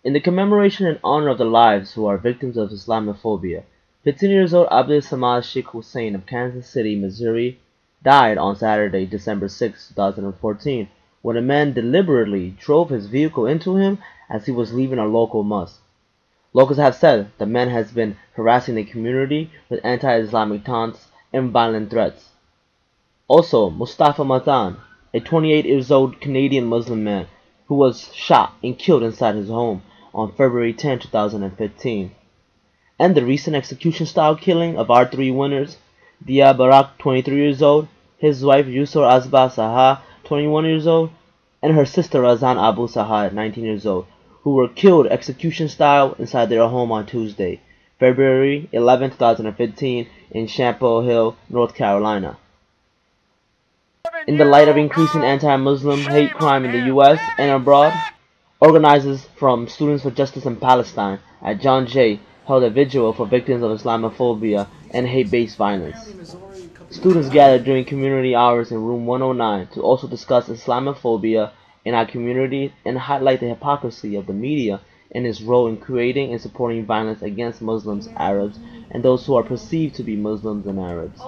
In the commemoration and honor of the lives who are victims of Islamophobia, 15 years old Abdul Samad Sheikh Hussein of Kansas City, Missouri, died on Saturday, December 6, 2014, when a man deliberately drove his vehicle into him as he was leaving a local mosque. Locals have said the man has been harassing the community with anti-Islamic taunts and violent threats. Also, Mustafa Matan, a 28-year-old Canadian Muslim man who was shot and killed inside his home on February 10, 2015. And the recent execution-style killing of our three winners, Dia Barak, 23 years old, his wife Yusor Azba Saha, 21 years old, and her sister Razan Abu Saha, 19 years old, who were killed execution-style inside their home on Tuesday, February 11, 2015, in Chapel Hill, North Carolina. In the light of increasing anti-Muslim hate crime in the U.S. and abroad, organizers from Students for Justice in Palestine at John Jay held a vigil for victims of Islamophobia and hate-based violence. Students gathered during community hours in room 109 to also discuss Islamophobia in our community and highlight the hypocrisy of the media and its role in creating and supporting violence against Muslims, Arabs, and those who are perceived to be Muslims and Arabs.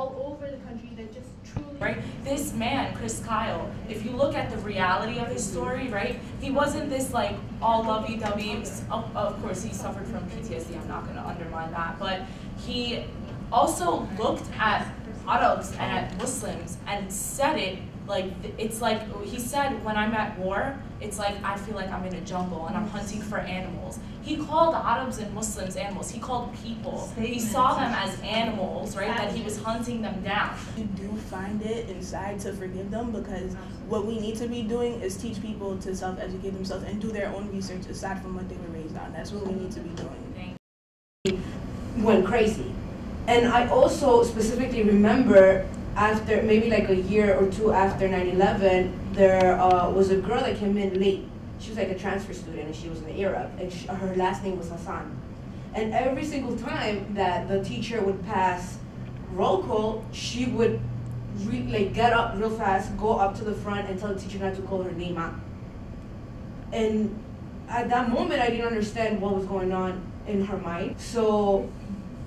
Right? This man, Chris Kyle, if you look at the reality of his story, right, he wasn't this like all lovey-dovey. Of course, he suffered from PTSD. I'm not going to undermine that, but he also looked at Arabs and at Muslims and said it like it's like he said, when I'm at war, it's like I feel like I'm in a jungle and I'm hunting for animals. He called Arabs and Muslims animals. He called people. He saw them as animals, right? That he was hunting them down. You do find it inside to forgive them, because what we need to be doing is teach people to self-educate themselves and do their own research aside from what they were raised on. That's what we need to be doing. Went crazy. And I also specifically remember after maybe like a year or two after 9/11, there was a girl that came in late. She was like a transfer student and she was in Arab, and her last name was Hassan. And every single time that the teacher would pass roll call, she would like get up real fast, go up to the front and tell the teacher not to call her name out. And at that moment, I didn't understand what was going on in her mind. So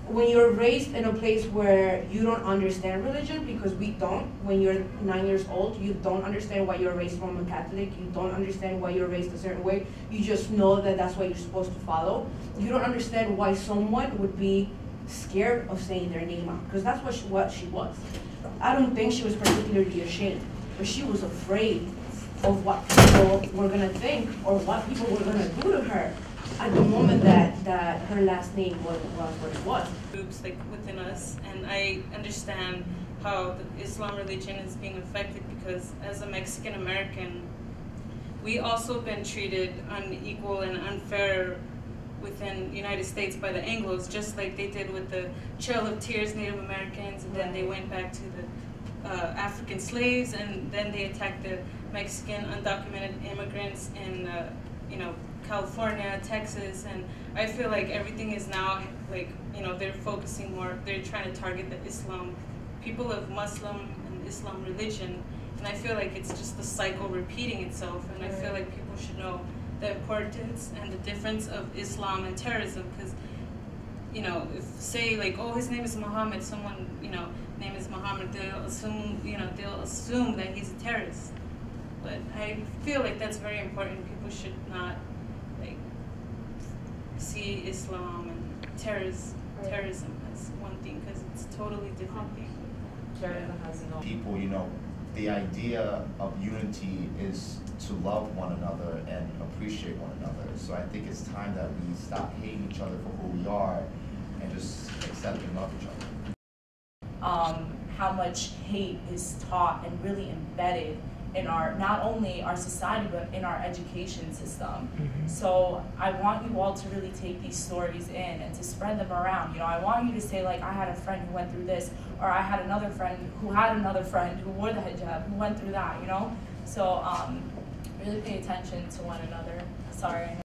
when you're raised in a place where you don't understand religion, because we don't, when you're 9 years old, you don't understand why you're raised Roman Catholic, you don't understand why you're raised a certain way, you just know that that's what you're supposed to follow. You don't understand why someone would be scared of saying their name out, because that's what she was. I don't think she was particularly ashamed, but she was afraid of what people were gonna think or what people were gonna do to her at the moment that her last name was what it was. Groups like within us, and I understand how the Islam religion is being affected, because as a Mexican American, we also been treated unequal and unfair within the United States by the Anglos, just like they did with the Trail of Tears Native Americans, and then they went back to the African slaves, and then they attacked the Mexican undocumented immigrants in California, Texas, and I feel like everything is now like, they're focusing more, they're trying to target the Islam, people of Muslim and Islam religion, and I feel like it's just the cycle repeating itself, and I feel like people should know the importance and the difference of Islam and terrorism, because, if say like, oh, his name is Muhammad, someone, name is Muhammad, they'll assume that he's a terrorist. But I feel like that's very important. People should not see Islam and terrorism as one thing, because it's a totally different thing. People, the idea of unity is to love one another and appreciate one another. So I think it's time that we stop hating each other for who we are and just accept and love each other. How much hate is taught and really embedded in not only our society, but in our education system. So I want you all to really take these stories in and to spread them around. I want you to say, like, I had a friend who went through this, or I had another friend who had another friend who wore the hijab, who went through that, So really pay attention to one another. Sorry.